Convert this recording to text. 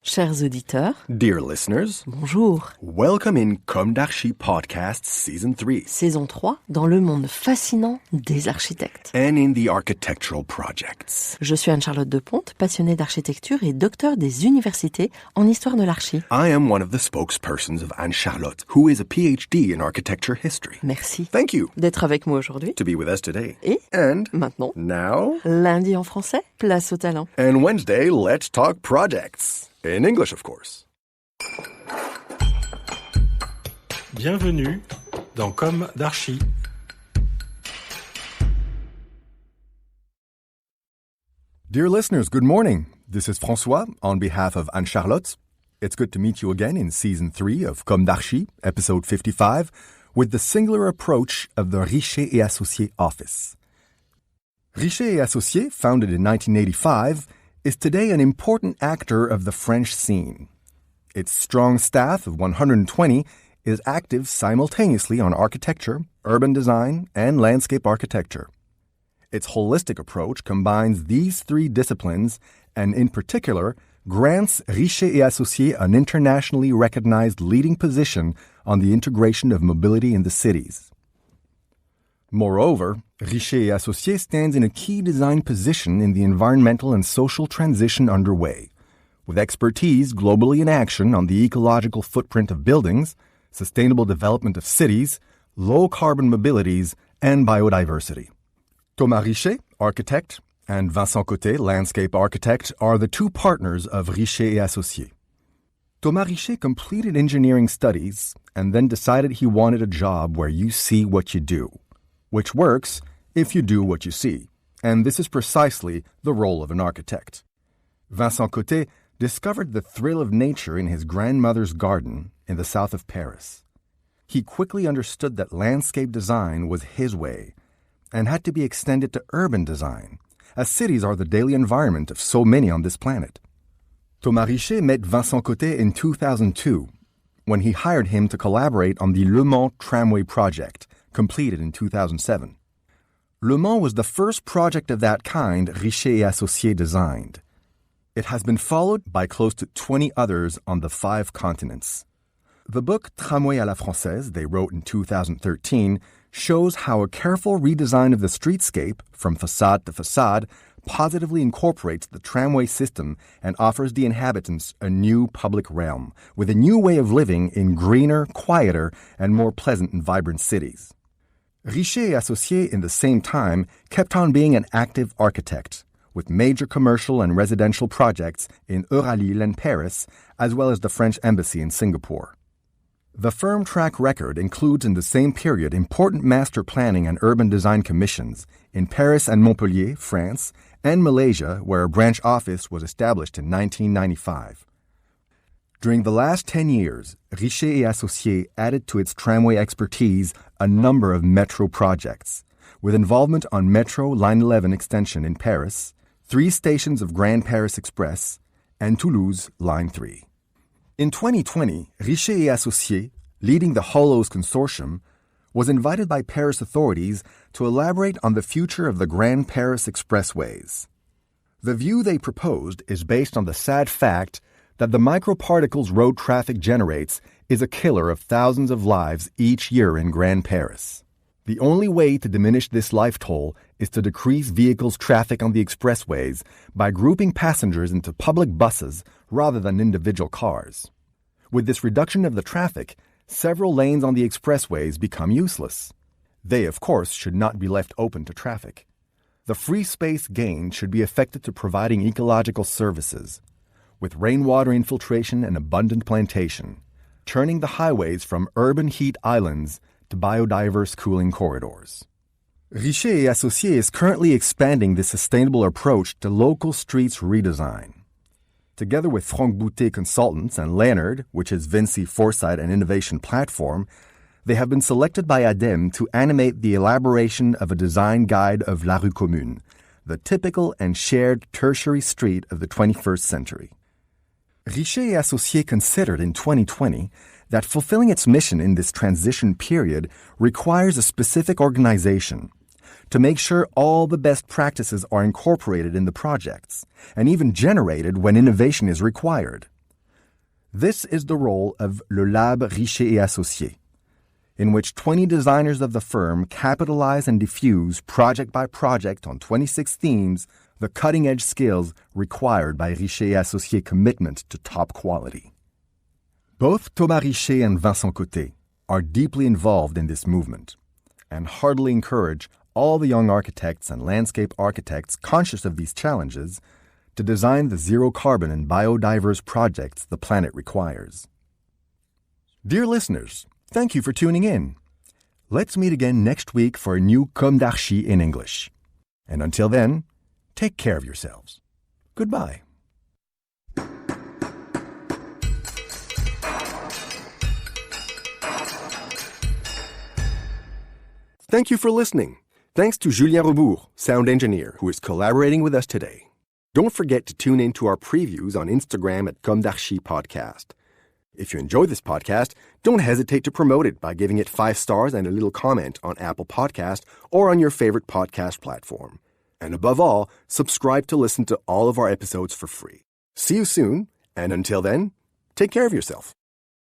Chers auditeurs, Dear listeners, bonjour. welcome in Comme d'Archi Podcast Season 3 Saison 3, dans le monde fascinant des architectes. and in the architectural projects. Je suis Anne-Charlotte Deponte, passionnée d'architecture et docteur des universités en histoire de l'archi. I am one of the spokespersons of Anne-Charlotte, who is a PhD in architecture history. Merci Thank you d'être avec moi aujourd'hui. to be with us today. Et And maintenant, now, lundi en français, place au talent. and Wednesday, let's talk projects. In English, of course. Bienvenue dans Comme d'Archi. Dear listeners, good morning. This is François on behalf of Anne-Charlotte. It's good to meet you again in Season 3 of Comme d'Archi, Episode 55, with the singular approach of the Richez Associés office. Richez Associés, founded in 1985, is today an important actor of the French scene. Its strong staff of 120 is active simultaneously on architecture, urban design, and landscape architecture. Its holistic approach combines these three disciplines and, in particular, grants Richez Associés an internationally recognized leading position on the integration of mobility in the cities. Moreover, Richez Associés stands in a key design position in the environmental and social transition underway, with expertise globally in action on the ecological footprint of buildings, sustainable development of cities, low-carbon mobilities, and biodiversity. Thomas Richez, architect, and Vincent Côté, landscape architect, are the two partners of Richez Associés. Thomas Richez completed engineering studies and then decided he wanted a job where you see what you do, which works if you do what you see, and this is precisely the role of an architect. Vincent Côté discovered the thrill of nature in his grandmother's garden in the south of Paris. He quickly understood that landscape design was his way and had to be extended to urban design, as cities are the daily environment of so many on this planet. Thomas Richez met Vincent Côté in 2002 when he hired him to collaborate on the Le Mans tramway project, completed in 2007. Le Mans was the first project of that kind Richez Associés designed. It has been followed by close to 20 others on the 5 continents. The book Tramway à la Française they wrote in 2013 shows how a careful redesign of the streetscape, from facade to facade, positively incorporates the tramway system and offers the inhabitants a new public realm, with a new way of living in greener, quieter, and more pleasant and vibrant cities. Richez Associés, in the same time, kept on being an active architect, with major commercial and residential projects in Euralille and Paris, as well as the French Embassy in Singapore. The firm track record includes in the same period important master planning and urban design commissions in Paris and Montpellier, France, and Malaysia, where a branch office was established in 1995. During the last 10 years, Richez Associés added to its tramway expertise a number of metro projects, with involvement on Metro Line 11 extension in Paris, 3 stations of Grand Paris Express, and Toulouse Line 3. In 2020, Richez Associés, leading the Hollows Consortium, was invited by Paris authorities to elaborate on the future of the Grand Paris Expressways. The view they proposed is based on the sad fact that the microparticles road traffic generates is a killer of thousands of lives each year in Grand Paris. The only way to diminish this life toll is to decrease vehicles traffic on the expressways by grouping passengers into public buses rather than individual cars. With this reduction of the traffic, several lanes on the expressways become useless. They, of course, should not be left open to traffic. The free space gained should be affected to providing ecological services, with rainwater infiltration and abundant plantation, turning the highways from urban heat islands to biodiverse cooling corridors. Richez Associés is currently expanding this sustainable approach to local streets redesign. Together with Franck Boutet Consultants and Leonard, which is Vinci Foresight and Innovation Platform, they have been selected by ADEME to animate the elaboration of a design guide of La Rue Commune, the typical and shared tertiary street of the 21st century. Richez Associés considered in 2020 that fulfilling its mission in this transition period requires a specific organization to make sure all the best practices are incorporated in the projects and even generated when innovation is required. This is the role of Le Lab Richez Associés, in which 20 designers of the firm capitalize and diffuse project by project on 26 themes the cutting-edge skills required by Richez Associés' commitment to top quality. Both Thomas Richez and Vincent Côté are deeply involved in this movement and heartily encourage all the young architects and landscape architects conscious of these challenges to design the zero-carbon and biodiverse projects the planet requires. Dear listeners, thank you for tuning in. Let's meet again next week for a new Comme d'Archi in English. And until then, take care of yourselves. Goodbye. Thank you for listening. Thanks to Julien Rebours, sound engineer, who is collaborating with us today. Don't forget to tune in to our previews on Instagram at Comme d'Archi Podcast. If you enjoy this podcast, don't hesitate to promote it by giving it 5 stars and a little comment on Apple Podcast or on your favorite podcast platform. And above all, subscribe to listen to all of our episodes for free. See you soon, and until then, take care of yourself.